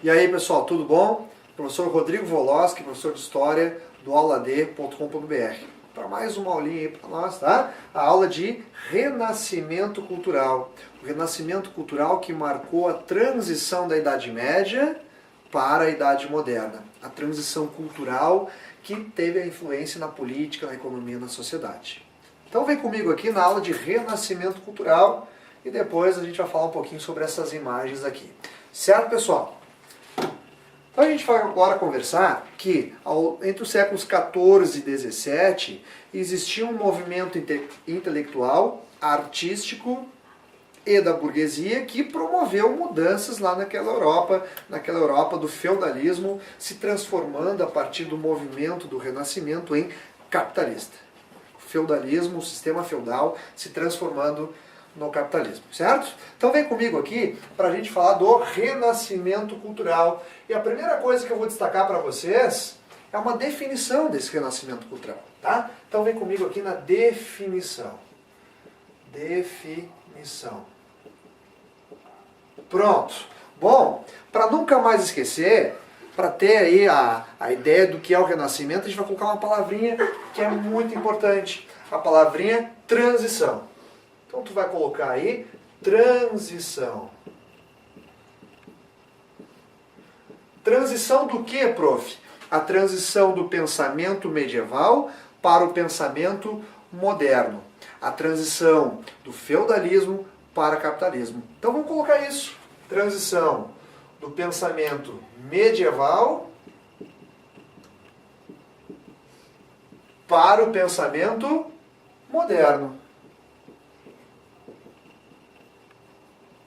E aí pessoal, tudo bom? Professor Rodrigo Voloski, professor de História do aulad.com.br, para mais uma aulinha aí para nós, tá? A aula de Renascimento Cultural. O Renascimento Cultural que marcou a transição da Idade Média para a Idade Moderna. A transição cultural que teve a influência na política, na economia, na sociedade. Então vem comigo aqui na aula de Renascimento Cultural e depois a gente vai falar um pouquinho sobre essas imagens aqui. Certo, pessoal? Então a gente vai agora conversar que entre os séculos XIV e XVII existia um movimento intelectual, artístico e da burguesia que promoveu mudanças lá naquela Europa do feudalismo, se transformando a partir do movimento do Renascimento em capitalista. O feudalismo, o sistema feudal se transformando no capitalismo, certo? Então vem comigo aqui para a gente falar do renascimento cultural. E a primeira coisa que eu vou destacar para vocês é uma definição desse renascimento cultural, tá? Então vem comigo aqui na definição. Definição. Pronto. Bom, para nunca mais esquecer, para ter aí a ideia do que é o renascimento, a gente vai colocar uma palavrinha que é muito importante. A palavrinha transição. Então tu vai colocar aí transição. Transição do que, prof? A transição do pensamento medieval para o pensamento moderno. A transição do feudalismo para o capitalismo. Então vamos colocar isso. Transição do pensamento medieval para o pensamento moderno.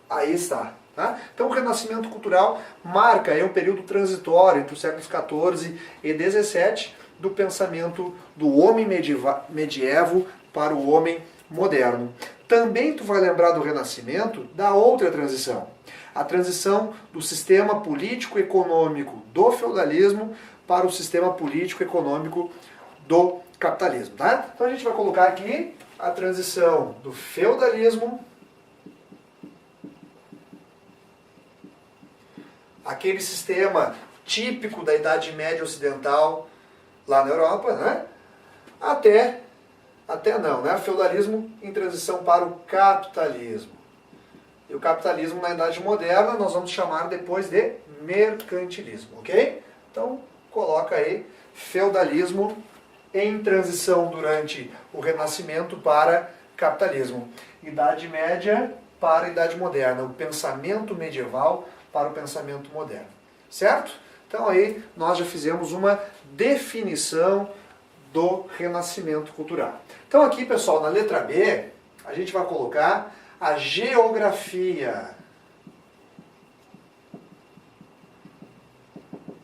Aí está. Tá? Então o Renascimento Cultural marca aí um período transitório entre os séculos XIV e XVII do pensamento do homem medievo para o homem moderno. Também tu vai lembrar do Renascimento da outra transição. A transição do sistema político-econômico do feudalismo para o sistema político-econômico do capitalismo. Tá? Então a gente vai colocar aqui a transição do feudalismo, aquele sistema típico da Idade Média Ocidental lá na Europa, né? Até não, né? Feudalismo em transição para o capitalismo. E o capitalismo na Idade Moderna nós vamos chamar depois de mercantilismo, ok? Então coloca aí feudalismo em transição durante o Renascimento para capitalismo. Idade Média para a Idade Moderna, o pensamento medieval para o pensamento moderno, certo? Então aí nós já fizemos uma definição do renascimento cultural. Então aqui, pessoal, na letra B, a gente vai colocar a geografia.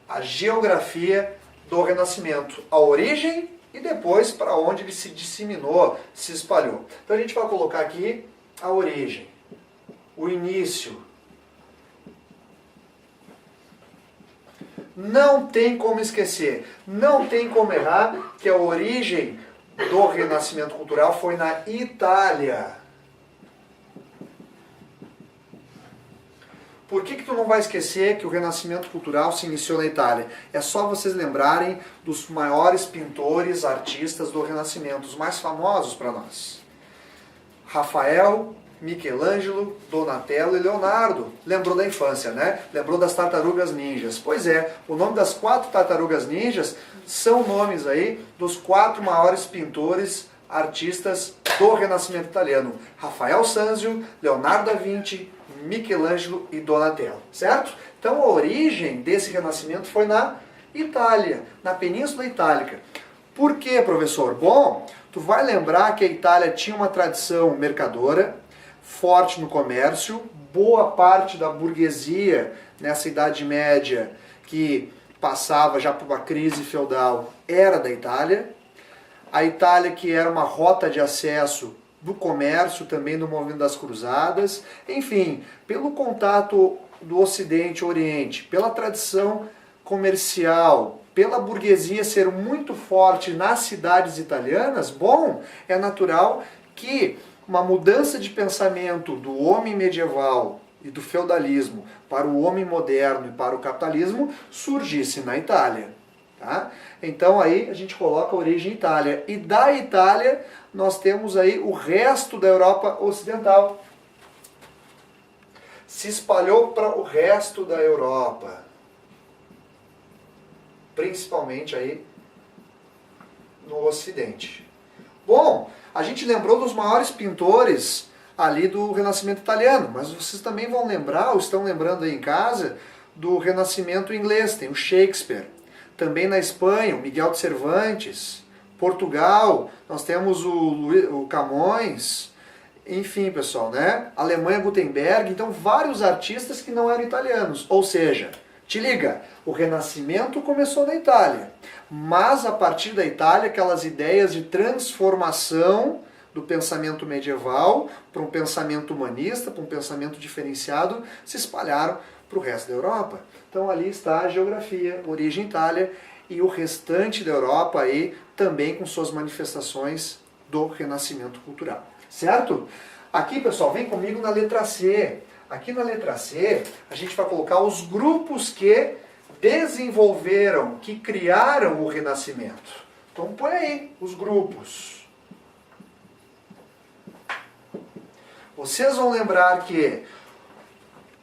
A geografia do renascimento, a origem e depois para onde ele se disseminou, se espalhou. Então a gente vai colocar aqui a origem, o início. Não tem como esquecer, não tem como errar que a origem do Renascimento Cultural foi na Itália. Por que tu não vai esquecer que o Renascimento Cultural se iniciou na Itália? É só vocês lembrarem dos maiores pintores, artistas do Renascimento, os mais famosos para nós. Rafael, Michelangelo, Donatello e Leonardo. Lembrou da infância, né? Lembrou das tartarugas ninjas. Pois é, o nome das 4 tartarugas ninjas são nomes aí dos 4 maiores pintores, artistas do Renascimento italiano. Rafael Sanzio, Leonardo da Vinci, Michelangelo e Donatello, certo? Então a origem desse Renascimento foi na Itália, na Península Itálica. Por quê, professor? Bom, tu vai lembrar que a Itália tinha uma tradição mercadora, forte no comércio, boa parte da burguesia nessa Idade Média que passava já por uma crise feudal era da Itália. A Itália que era uma rota de acesso do comércio, também do movimento das cruzadas, enfim, pelo contato do Ocidente e Oriente, pela tradição comercial, pela burguesia ser muito forte nas cidades italianas, bom, é natural que uma mudança de pensamento do homem medieval e do feudalismo para o homem moderno e para o capitalismo surgisse na Itália. Tá? Então aí a gente coloca a origem Itália. E da Itália nós temos aí o resto da Europa Ocidental. Se espalhou para o resto da Europa. Principalmente aí no Ocidente. Bom, a gente lembrou dos maiores pintores ali do Renascimento italiano, mas vocês também vão lembrar, ou estão lembrando aí em casa, do Renascimento inglês, tem o Shakespeare. Também na Espanha, o Miguel de Cervantes. Portugal, nós temos o Camões. Enfim, pessoal, né? Alemanha, Gutenberg. Então, vários artistas que não eram italianos. Ou seja, te liga, o Renascimento começou na Itália. Mas, a partir da Itália, aquelas ideias de transformação do pensamento medieval para um pensamento humanista, para um pensamento diferenciado, se espalharam para o resto da Europa. Então ali está a geografia, origem Itália, e o restante da Europa aí também com suas manifestações do renascimento cultural. Certo? Aqui, pessoal, vem comigo na letra C. Aqui na letra C, a gente vai colocar os grupos que desenvolveram, que criaram o renascimento. Então põe aí os grupos. Vocês vão lembrar que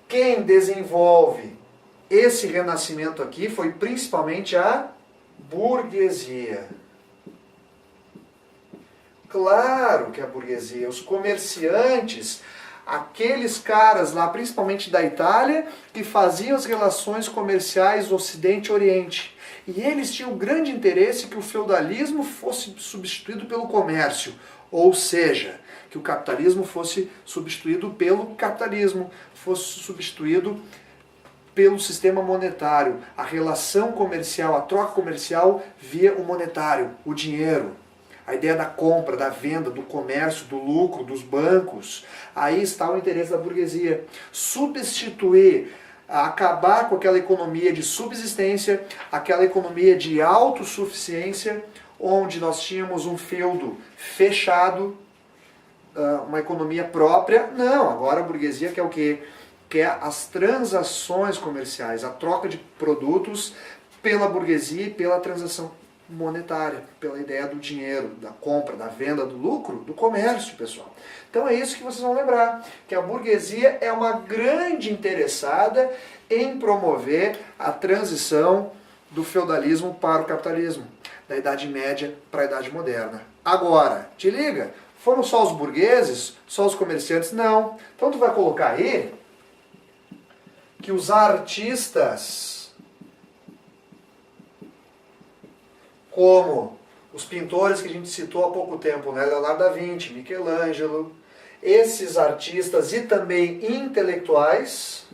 quem desenvolve esse renascimento aqui foi principalmente a burguesia. Claro que a burguesia, os comerciantes, aqueles caras lá, principalmente da Itália, que faziam as relações comerciais Ocidente e Oriente. E eles tinham um grande interesse que o feudalismo fosse substituído pelo comércio, ou seja, que o capitalismo fosse substituído pelo capitalismo, fosse substituído pelo sistema monetário, a relação comercial, a troca comercial via o monetário, o dinheiro. A ideia da compra, da venda, do comércio, do lucro, dos bancos. Aí está o interesse da burguesia. Substituir, acabar com aquela economia de subsistência, aquela economia de autossuficiência, onde nós tínhamos um feudo fechado, uma economia própria. Não, agora a burguesia quer o quê? Quer as transações comerciais, a troca de produtos pela burguesia e pela transação monetária, pela ideia do dinheiro, da compra, da venda, do lucro, do comércio, pessoal. Então é isso que vocês vão lembrar, que a burguesia é uma grande interessada em promover a transição do feudalismo para o capitalismo, da Idade Média para a Idade Moderna. Agora, te liga, foram só os burgueses, só os comerciantes? Não. Então tu vai colocar aí que os artistas, como os pintores que a gente citou há pouco tempo, né? Leonardo da Vinci, Michelangelo, esses artistas e também intelectuais,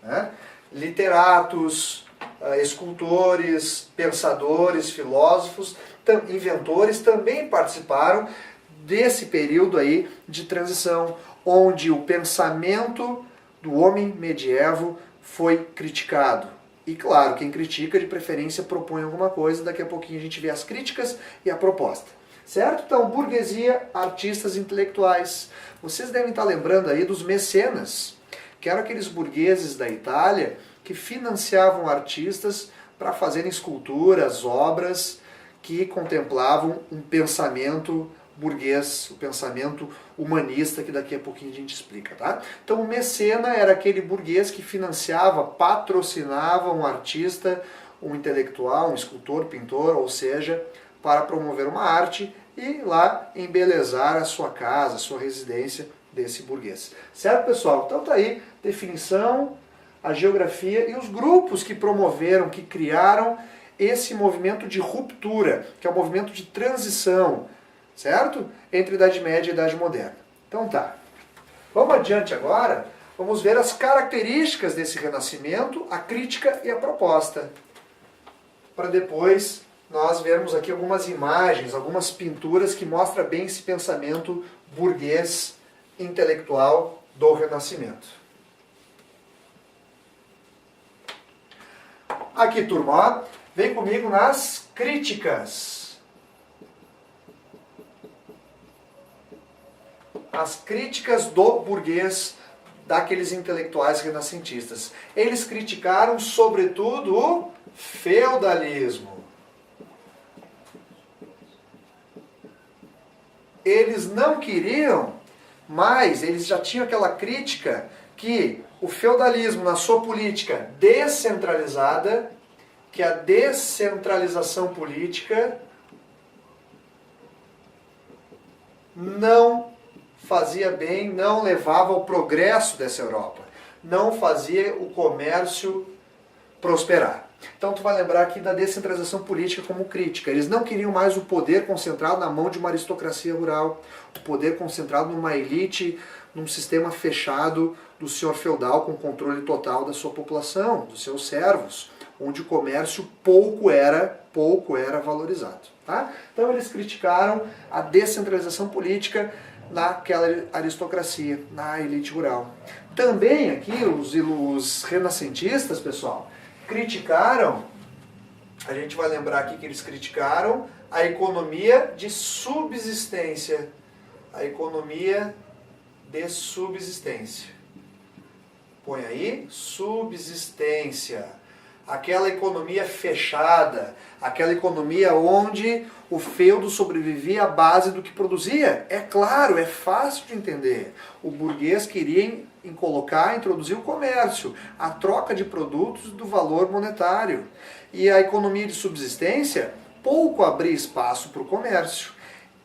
né? Literatos, escultores, pensadores, filósofos, inventores também participaram desse período aí de transição, onde o pensamento do homem medievo foi criticado. E claro, quem critica de preferência propõe alguma coisa, daqui a pouquinho a gente vê as críticas e a proposta. Certo? Então, burguesia, artistas intelectuais. Vocês devem estar lembrando aí dos mecenas, que eram aqueles burgueses da Itália que financiavam artistas para fazerem esculturas, obras que contemplavam um pensamento burguês, o pensamento humanista, que daqui a pouquinho a gente explica, tá? Então o mecena era aquele burguês que financiava, patrocinava um artista, um intelectual, um escultor, pintor, ou seja, para promover uma arte e lá embelezar a sua casa, a sua residência desse burguês. Certo, pessoal? Então tá aí, definição, a geografia e os grupos que promoveram, que criaram esse movimento de ruptura, que é o movimento de transição, certo? Entre Idade Média e Idade Moderna. Então tá. Vamos adiante agora, vamos ver as características desse renascimento, a crítica e a proposta. Para depois nós vermos aqui algumas imagens, algumas pinturas que mostram bem esse pensamento burguês intelectual do Renascimento. Aqui, turma, ó, vem comigo nas críticas. As críticas do burguês, daqueles intelectuais renascentistas. Eles criticaram, sobretudo, o feudalismo. Eles não queriam, mas eles já tinham aquela crítica que o feudalismo, na sua política descentralizada, que a descentralização política não fazia bem, não levava ao progresso dessa Europa, não fazia o comércio prosperar. Então tu vai lembrar aqui da descentralização política como crítica. Eles não queriam mais o poder concentrado na mão de uma aristocracia rural, o poder concentrado numa elite, num sistema fechado do senhor feudal com controle total da sua população, dos seus servos, onde o comércio pouco era valorizado. Tá? Então eles criticaram a descentralização política naquela aristocracia, na elite rural. Também aqui os renascentistas, pessoal, criticaram, a gente vai lembrar aqui que eles criticaram a economia de subsistência. A economia de subsistência. Põe aí, subsistência. Aquela economia fechada, aquela economia onde o feudo sobrevivia à base do que produzia. É claro, é fácil de entender. O burguês queria introduzir o comércio, a troca de produtos do valor monetário. E a economia de subsistência pouco abria espaço para o comércio.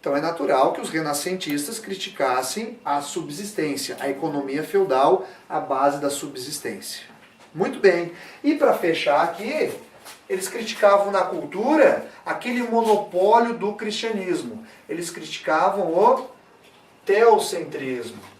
Então é natural que os renascentistas criticassem a subsistência, a economia feudal, à base da subsistência. Muito bem. E para fechar aqui, eles criticavam na cultura aquele monopólio do cristianismo. Eles criticavam o teocentrismo.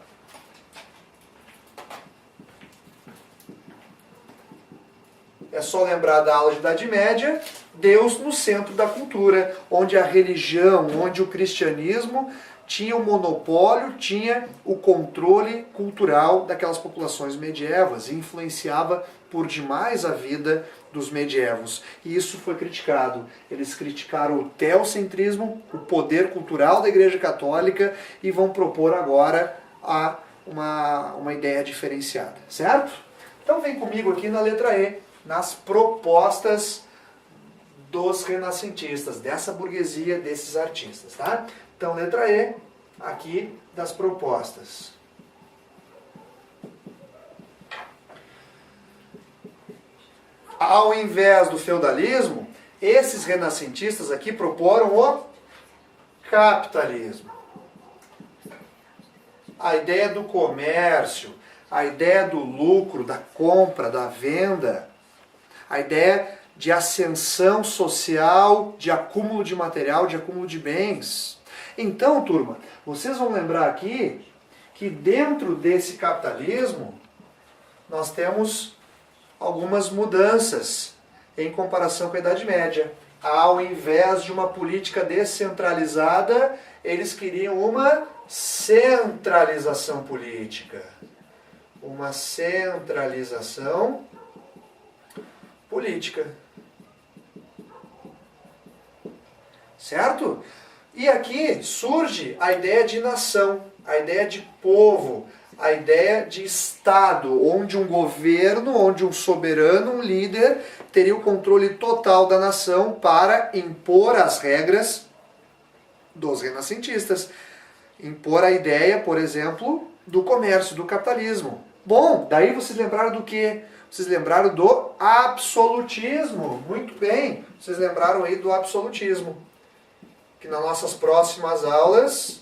É só lembrar da aula de Idade Média, Deus no centro da cultura, onde a religião, onde o cristianismo tinha o monopólio, tinha o controle cultural daquelas populações medievas e influenciava por demais a vida dos medievos. E isso foi criticado. Eles criticaram o teocentrismo, o poder cultural da Igreja Católica e vão propor agora uma ideia diferenciada. Certo? Então vem comigo aqui na letra E, nas propostas dos renascentistas, dessa burguesia, desses artistas. Tá? Então, letra E, aqui das propostas. Ao invés do feudalismo, esses renascentistas aqui proporam o capitalismo. A ideia do comércio, a ideia do lucro, da compra, da venda, a ideia de ascensão social, de acúmulo de material, de acúmulo de bens. Então, turma, vocês vão lembrar aqui que dentro desse capitalismo nós temos algumas mudanças em comparação com a Idade Média. Ao invés de uma política descentralizada, eles queriam uma centralização política. Uma centralização política. Certo? E aqui surge a ideia de nação, a ideia de povo, a ideia de Estado, onde um governo, onde um soberano, um líder, teria o controle total da nação para impor as regras dos renascentistas. Impor a ideia, por exemplo, do comércio, do capitalismo. Bom, daí vocês lembraram do quê? Vocês lembraram do absolutismo. Muito bem, vocês lembraram aí do absolutismo. Que nas nossas próximas aulas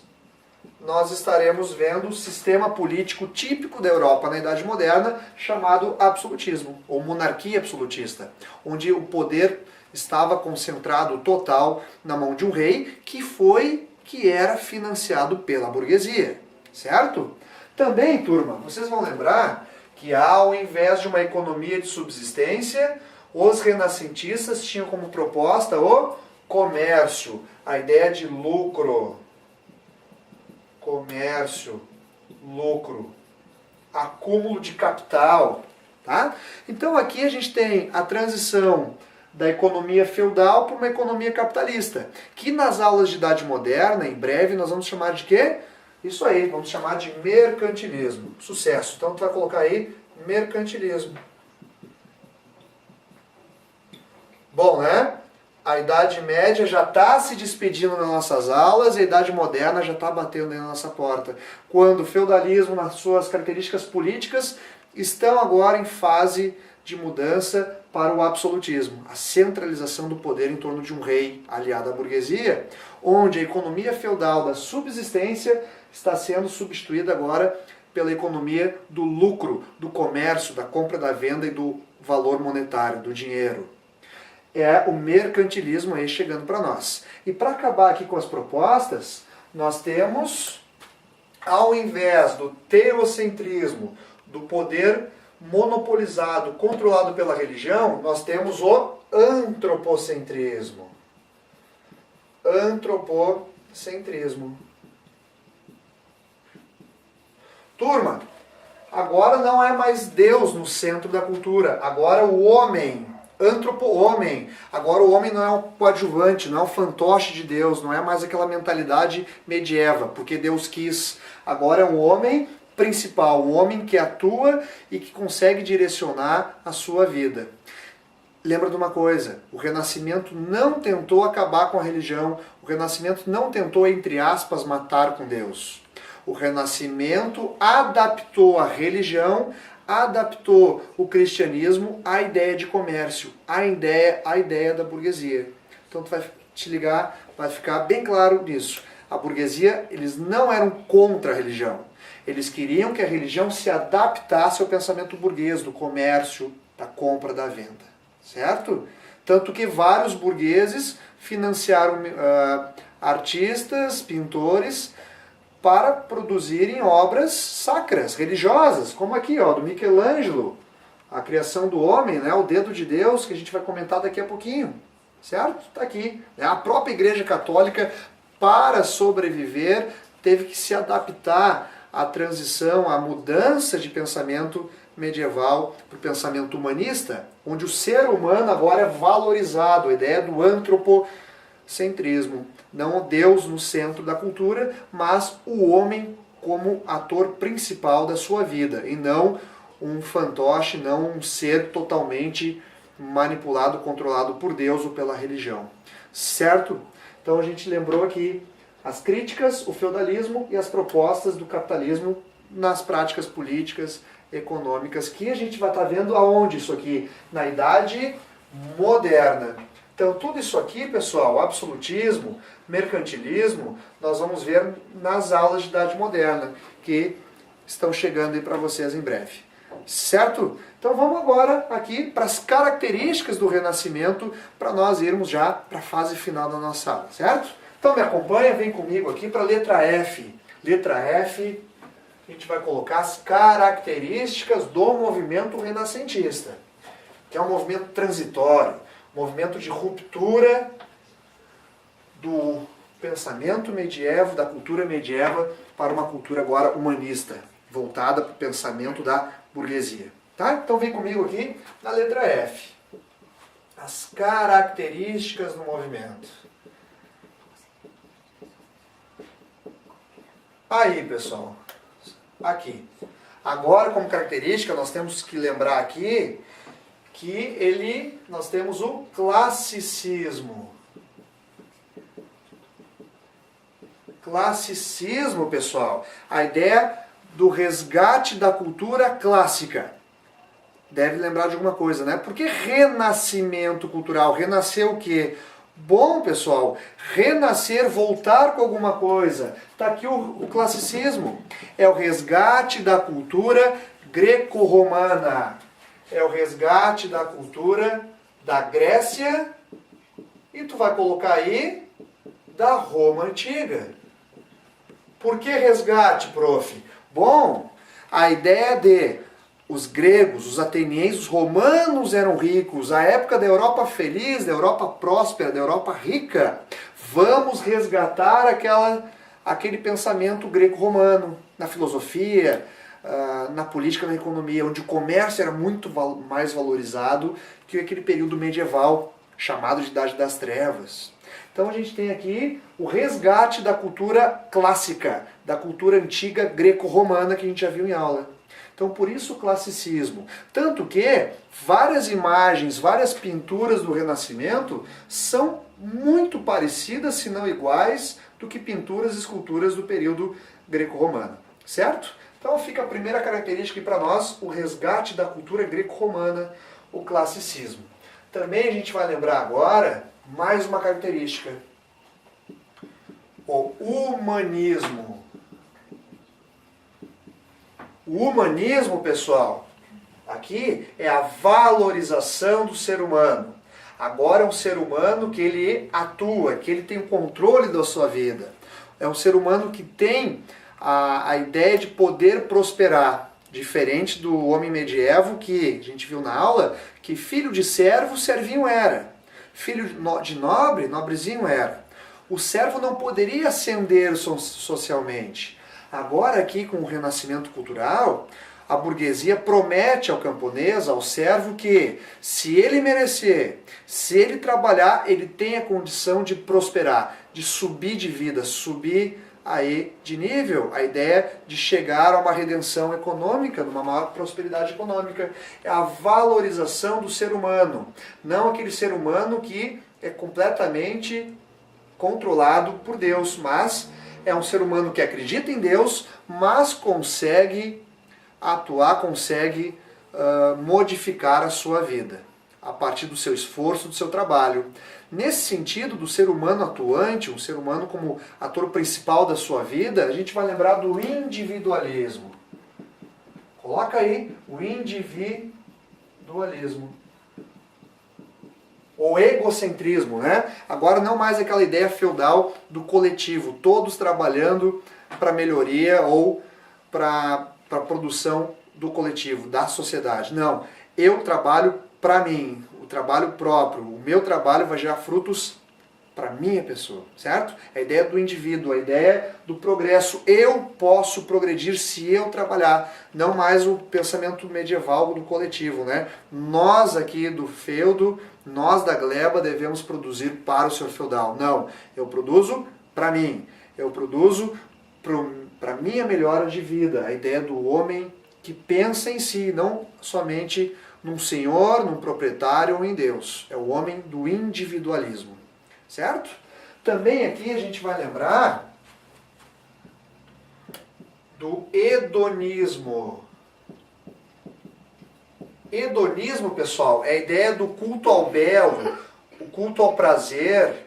nós estaremos vendo o sistema político típico da Europa na Idade Moderna, chamado absolutismo, ou monarquia absolutista, onde o poder estava concentrado total na mão de um rei que era financiado pela burguesia, certo? Também, turma, vocês vão lembrar que ao invés de uma economia de subsistência, os renascentistas tinham como proposta o comércio, a ideia de lucro. Comércio, lucro, acúmulo de capital, Tá? Então aqui a gente tem a transição da economia feudal para uma economia capitalista, que nas aulas de Idade Moderna, em breve, nós vamos chamar de quê? Isso aí, vamos chamar de mercantilismo. Sucesso. Então tu vai colocar aí mercantilismo. Bom, né? A Idade Média já está se despedindo nas nossas aulas e a Idade Moderna já está batendo aí na nossa porta. Quando o feudalismo, nas suas características políticas, estão agora em fase de mudança para o absolutismo, a centralização do poder em torno de um rei aliado à burguesia, onde a economia feudal da subsistência está sendo substituída agora pela economia do lucro, do comércio, da compra, da venda e do valor monetário, do dinheiro. É o mercantilismo aí chegando para nós. E para acabar aqui com as propostas, nós temos, ao invés do teocentrismo, do poder monopolizado, controlado pela religião, nós temos o antropocentrismo. Antropocentrismo. Turma, agora não é mais Deus no centro da cultura, agora o homem, antropo-homem. Agora o homem não é um coadjuvante, não é um fantoche de Deus, não é mais aquela mentalidade medieva, porque Deus quis. Agora é um homem principal, um homem que atua e que consegue direcionar a sua vida. Lembra de uma coisa, o Renascimento não tentou acabar com a religião, o Renascimento não tentou, entre aspas, matar com Deus. O Renascimento adaptou a religião, adaptou o cristianismo à ideia de comércio, à ideia da burguesia. Então tu vai te ligar, vai ficar bem claro nisso. A burguesia, eles não eram contra a religião. Eles queriam que a religião se adaptasse ao pensamento burguês, do comércio, da compra, da venda. Certo? Tanto que vários burgueses financiaram artistas, pintores, para produzirem obras sacras, religiosas, como aqui, ó, do Michelangelo, a criação do homem, né, o dedo de Deus, que a gente vai comentar daqui a pouquinho, certo? Está aqui. A própria Igreja Católica, para sobreviver, teve que se adaptar à transição, à mudança de pensamento medieval para o pensamento humanista, onde o ser humano agora é valorizado, a ideia do antropocentrismo. Não Deus no centro da cultura, mas o homem como ator principal da sua vida, e não um fantoche, não um ser totalmente manipulado, controlado por Deus ou pela religião. Certo? Então a gente lembrou aqui as críticas, o feudalismo e as propostas do capitalismo nas práticas políticas, econômicas, que a gente vai estar vendo aonde isso aqui? Na Idade Moderna. Então, tudo isso aqui, pessoal, absolutismo, mercantilismo, nós vamos ver nas aulas de Idade Moderna, que estão chegando aí para vocês em breve. Certo? Então, vamos agora aqui para as características do Renascimento, para nós irmos já para a fase final da nossa aula, certo? Então, me acompanha, vem comigo aqui para a letra F. Letra F, a gente vai colocar as características do movimento renascentista, que é um movimento transitório, movimento de ruptura do pensamento medievo, da cultura medieva, para uma cultura agora humanista, voltada para o pensamento da burguesia. Tá? Então vem comigo aqui na letra F. As características do movimento. Aí, pessoal. Aqui. Agora, como característica, nós temos que lembrar aqui que nós temos o classicismo. Classicismo, pessoal, a ideia do resgate da cultura clássica. Deve lembrar de alguma coisa, né? Por que renascimento cultural? Renascer o quê? Bom, pessoal, renascer, voltar com alguma coisa. Está aqui o classicismo. É o resgate da cultura greco-romana. É o resgate da cultura da Grécia e tu vai colocar aí da Roma Antiga. Por que resgate, prof? Bom, a ideia de os gregos, os atenienses, os romanos eram ricos, a época da Europa feliz, da Europa próspera, da Europa rica. Vamos resgatar aquele pensamento greco-romano na filosofia, na política, na economia, onde o comércio era muito mais valorizado que aquele período medieval chamado de Idade das Trevas. Então a gente tem aqui o resgate da cultura clássica, da cultura antiga greco-romana que a gente já viu em aula. Então por isso o classicismo. Tanto que várias imagens, várias pinturas do Renascimento são muito parecidas, se não iguais, do que pinturas e esculturas do período greco-romano. Certo? Então fica a primeira característica aqui para nós, o resgate da cultura greco-romana, o classicismo. Também a gente vai lembrar agora mais uma característica, o humanismo. O humanismo, pessoal, aqui é a valorização do ser humano. Agora é um ser humano que ele atua, que ele tem o controle da sua vida. É um ser humano que tem a ideia de poder prosperar. Diferente do homem medievo, que a gente viu na aula, que filho de servo, servinho era. Filho de nobre, nobrezinho era. O servo não poderia ascender socialmente. Agora aqui com o renascimento cultural, a burguesia promete ao camponês, ao servo, que se ele merecer, se ele trabalhar, ele tem a condição de prosperar, de subir de vida, subir aí de nível, a ideia de chegar a uma redenção econômica, numa maior prosperidade econômica. É a valorização do ser humano, não aquele ser humano que é completamente controlado por Deus, mas é um ser humano que acredita em Deus, mas consegue atuar, consegue modificar a sua vida a partir do seu esforço, do seu trabalho. Nesse sentido, do ser humano atuante, um ser humano como ator principal da sua vida, a gente vai lembrar do individualismo. Coloca aí o individualismo. Ou egocentrismo, né? Agora não mais aquela ideia feudal do coletivo, todos trabalhando para melhoria ou para a produção do coletivo, da sociedade. Não, eu trabalho para mim, o trabalho próprio, o meu trabalho vai gerar frutos para minha pessoa, certo? A ideia do indivíduo, a ideia do progresso. Eu posso progredir se eu trabalhar, não mais o pensamento medieval do coletivo, né? Nós aqui do feudo, nós da gleba devemos produzir para o senhor feudal. Não, eu produzo para mim, eu produzo para minha melhora de vida. A ideia do homem que pensa em si, não somente num senhor, num proprietário ou em Deus. É o homem do individualismo. Certo? Também aqui a gente vai lembrar do hedonismo. Hedonismo, pessoal, é a ideia do culto ao belo, o culto ao prazer,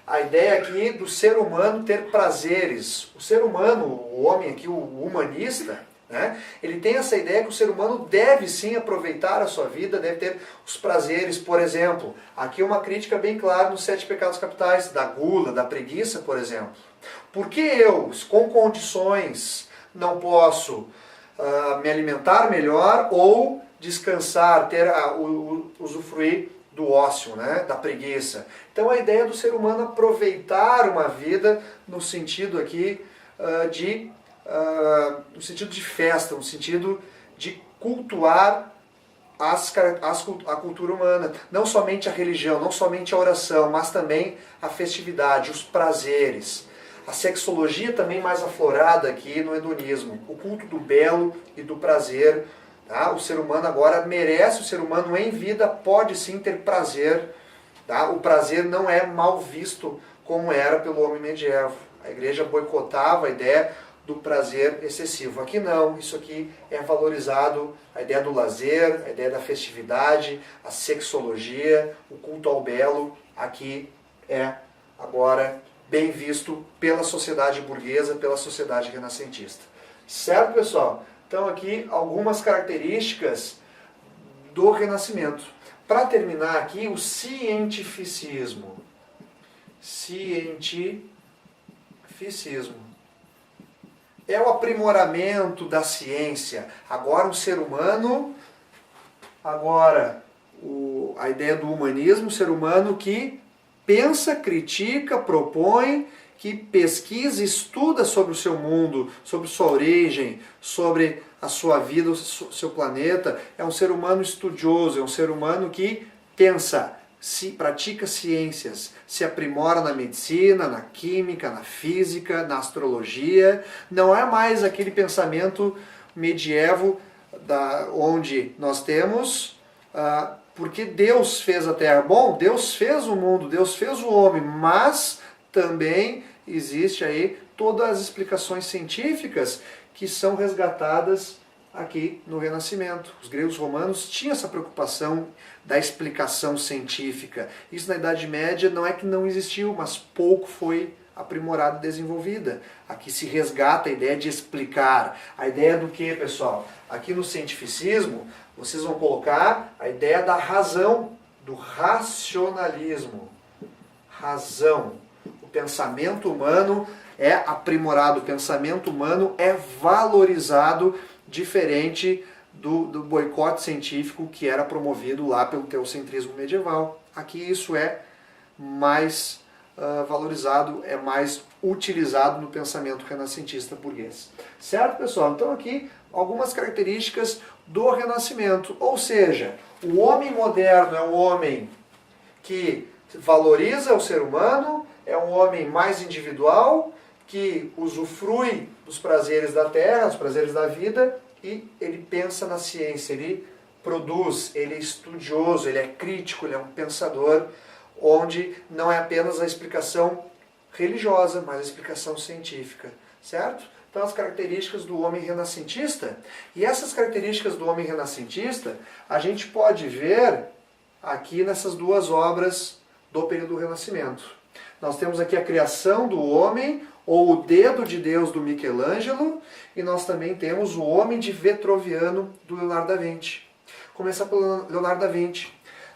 a ideia aqui do ser humano ter prazeres. O ser humano, o homem aqui, o humanista, né? Ele tem essa ideia que o ser humano deve sim aproveitar a sua vida, deve ter os prazeres, por exemplo. Aqui é uma crítica bem clara nos 7 pecados capitais, da gula, da preguiça, por exemplo. Por que eu, com condições, não posso me alimentar melhor ou descansar, usufruir do ócio, né? Da preguiça? Então a ideia do ser humano aproveitar uma vida no sentido aqui no sentido de festa, no sentido de cultuar a cultura humana. Não somente a religião, não somente a oração, mas também a festividade, os prazeres. A sexologia também mais aflorada aqui no hedonismo. O culto do belo e do prazer. Tá? O ser humano agora merece, o ser humano em vida pode sim ter prazer. Tá? O prazer não é mal visto como era pelo homem medievo. A igreja boicotava a ideia do prazer excessivo. Aqui não, isso aqui é valorizado, a ideia do lazer, a ideia da festividade, a sexologia, o culto ao belo, aqui é agora bem visto pela sociedade burguesa, pela sociedade renascentista. Certo, pessoal? Então aqui algumas características do Renascimento. Para terminar aqui, o cientificismo. Cientificismo. É o aprimoramento da ciência. Agora um ser humano, a ideia do humanismo, o ser humano que pensa, critica, propõe que pesquisa e estuda sobre o seu mundo, sobre sua origem, sobre a sua vida, o seu planeta. É um ser humano estudioso, é um ser humano que pensa, se pratica ciências, se aprimora na medicina, na química, na física, na astrologia. Não é mais aquele pensamento medievo onde nós temos, porque Deus fez a Terra. Bom, Deus fez o mundo, Deus fez o homem, mas também existe aí todas as explicações científicas que são resgatadas aqui no Renascimento. Os gregos romanos tinham essa preocupação da explicação científica. Isso na Idade Média não é que não existiu, mas pouco foi aprimorada e desenvolvida. Aqui se resgata a ideia de explicar. A ideia do que, pessoal? Aqui no cientificismo, vocês vão colocar a ideia da razão, do racionalismo. Razão. O pensamento humano é aprimorado, o pensamento humano é valorizado, diferente do boicote científico que era promovido lá pelo teocentrismo medieval. Aqui isso é mais valorizado, é mais utilizado no pensamento renascentista burguês. Certo, pessoal? Então aqui algumas características do Renascimento. Ou seja, o homem moderno é um homem que valoriza o ser humano, é um homem mais individual, que usufrui dos prazeres da terra, dos prazeres da vida, e ele pensa na ciência, ele produz, ele é estudioso, ele é crítico, ele é um pensador, onde não é apenas a explicação religiosa, mas a explicação científica, certo? Então as características do homem renascentista, e essas características do homem renascentista, a gente pode ver aqui nessas duas obras do período do Renascimento. Nós temos aqui a criação do homem, ou o dedo de Deus do Michelangelo, e nós também temos o Homem de Vetruviano do Leonardo da Vinci. Começar pelo Leonardo da Vinci.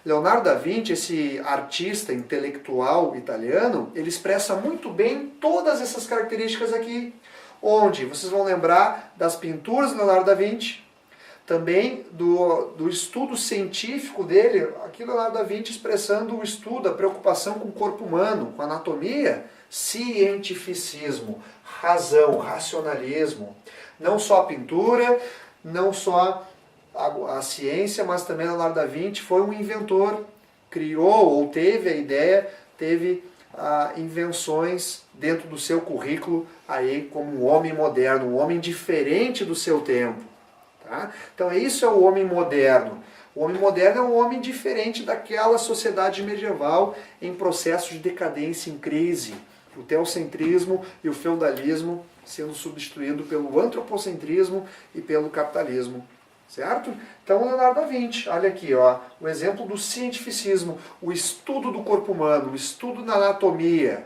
Leonardo da Vinci, esse artista intelectual italiano, ele expressa muito bem todas essas características aqui, onde vocês vão lembrar das pinturas de Leonardo da Vinci, também do estudo científico dele, aqui Leonardo da Vinci expressando o estudo, a preocupação com o corpo humano, com a anatomia, cientificismo, razão, racionalismo. Não só a pintura, não só a ciência, mas também Leonardo da Vinci foi um inventor, criou ou teve a ideia, teve invenções dentro do seu currículo aí como um homem moderno, um homem diferente do seu tempo. Tá? Então isso é o homem moderno. O homem moderno é um homem diferente daquela sociedade medieval em processo de decadência, em crise. O teocentrismo e o feudalismo sendo substituído pelo antropocentrismo e pelo capitalismo. Certo? Então, Leonardo da Vinci, olha aqui, ó, o exemplo do cientificismo, o estudo do corpo humano, o estudo da anatomia.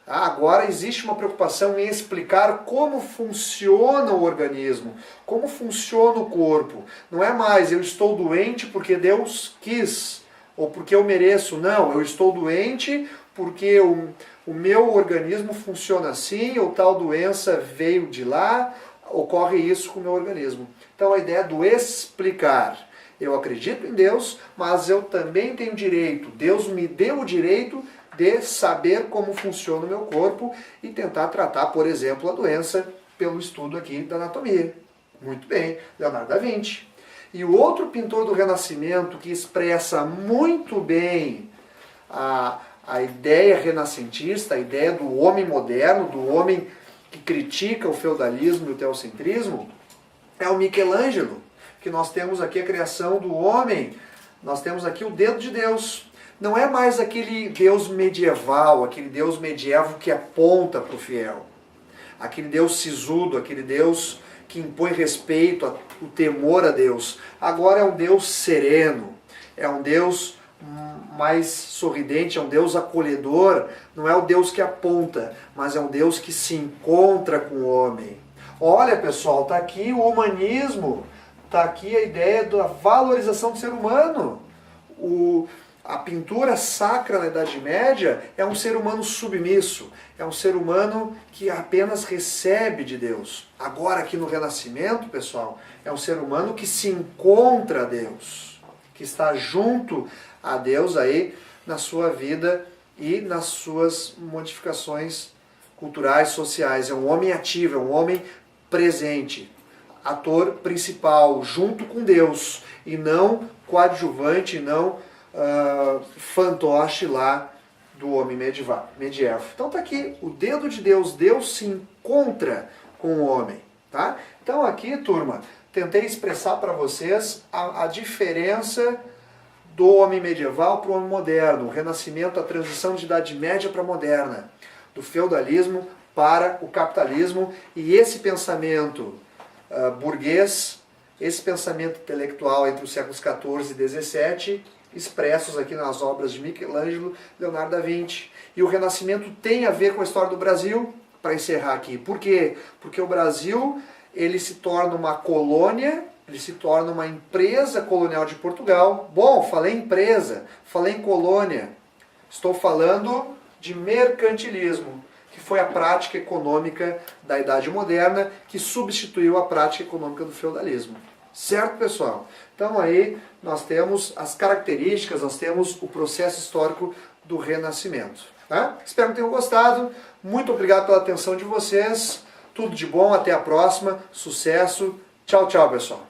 Agora existe uma preocupação em explicar como funciona o organismo, como funciona o corpo. Não é mais eu estou doente porque Deus quis, ou porque eu mereço. Não, eu estou doente porque o meu organismo funciona assim, ou tal doença veio de lá, ocorre isso com o meu organismo. Então a ideia do explicar. Eu acredito em Deus, mas eu também tenho direito. Deus me deu o direito de saber como funciona o meu corpo e tentar tratar, por exemplo, a doença pelo estudo aqui da anatomia. Muito bem, Leonardo da Vinci. E o outro pintor do Renascimento que expressa muito bem a ideia renascentista, a ideia do homem moderno, do homem que critica o feudalismo e o teocentrismo, é o Michelangelo, que nós temos aqui a criação do homem, nós temos aqui o dedo de Deus. Não é mais aquele Deus medieval, aquele Deus medievo que aponta para o fiel. Aquele Deus sisudo, aquele Deus que impõe respeito, o temor a Deus. Agora é um Deus sereno, é um Deus mais sorridente, é um Deus acolhedor. Não é o Deus que aponta, mas é um Deus que se encontra com o homem. Olha, pessoal, está aqui o humanismo, está aqui a ideia da valorização do ser humano. A pintura sacra na Idade Média é um ser humano submisso, é um ser humano que apenas recebe de Deus. Agora aqui no Renascimento, pessoal, é um ser humano que se encontra a Deus, que está junto a Deus aí na sua vida e nas suas modificações culturais, sociais. É um homem ativo, é um homem presente, ator principal, junto com Deus, e não coadjuvante, não fantoche lá do homem medieval. Então tá aqui, o dedo de Deus, Deus se encontra com o homem. Tá? Então aqui, turma, tentei expressar para vocês a diferença do homem medieval para o homem moderno, o renascimento, a transição de Idade Média para a moderna, do feudalismo para o capitalismo, e esse pensamento burguês, esse pensamento intelectual entre os séculos XIV e XVII, expressos aqui nas obras de Michelangelo, Leonardo da Vinci. E o Renascimento tem a ver com a história do Brasil, para encerrar aqui. Por quê? Porque o Brasil ele se torna uma colônia, ele se torna uma empresa colonial de Portugal. Bom, falei empresa, falei em colônia. Estou falando de mercantilismo, que foi a prática econômica da Idade Moderna, que substituiu a prática econômica do feudalismo. Certo, pessoal? Então aí nós temos as características, nós temos o processo histórico do Renascimento. Tá? Espero que tenham gostado. Muito obrigado pela atenção de vocês. Tudo de bom, até a próxima. Sucesso. Tchau, tchau, pessoal.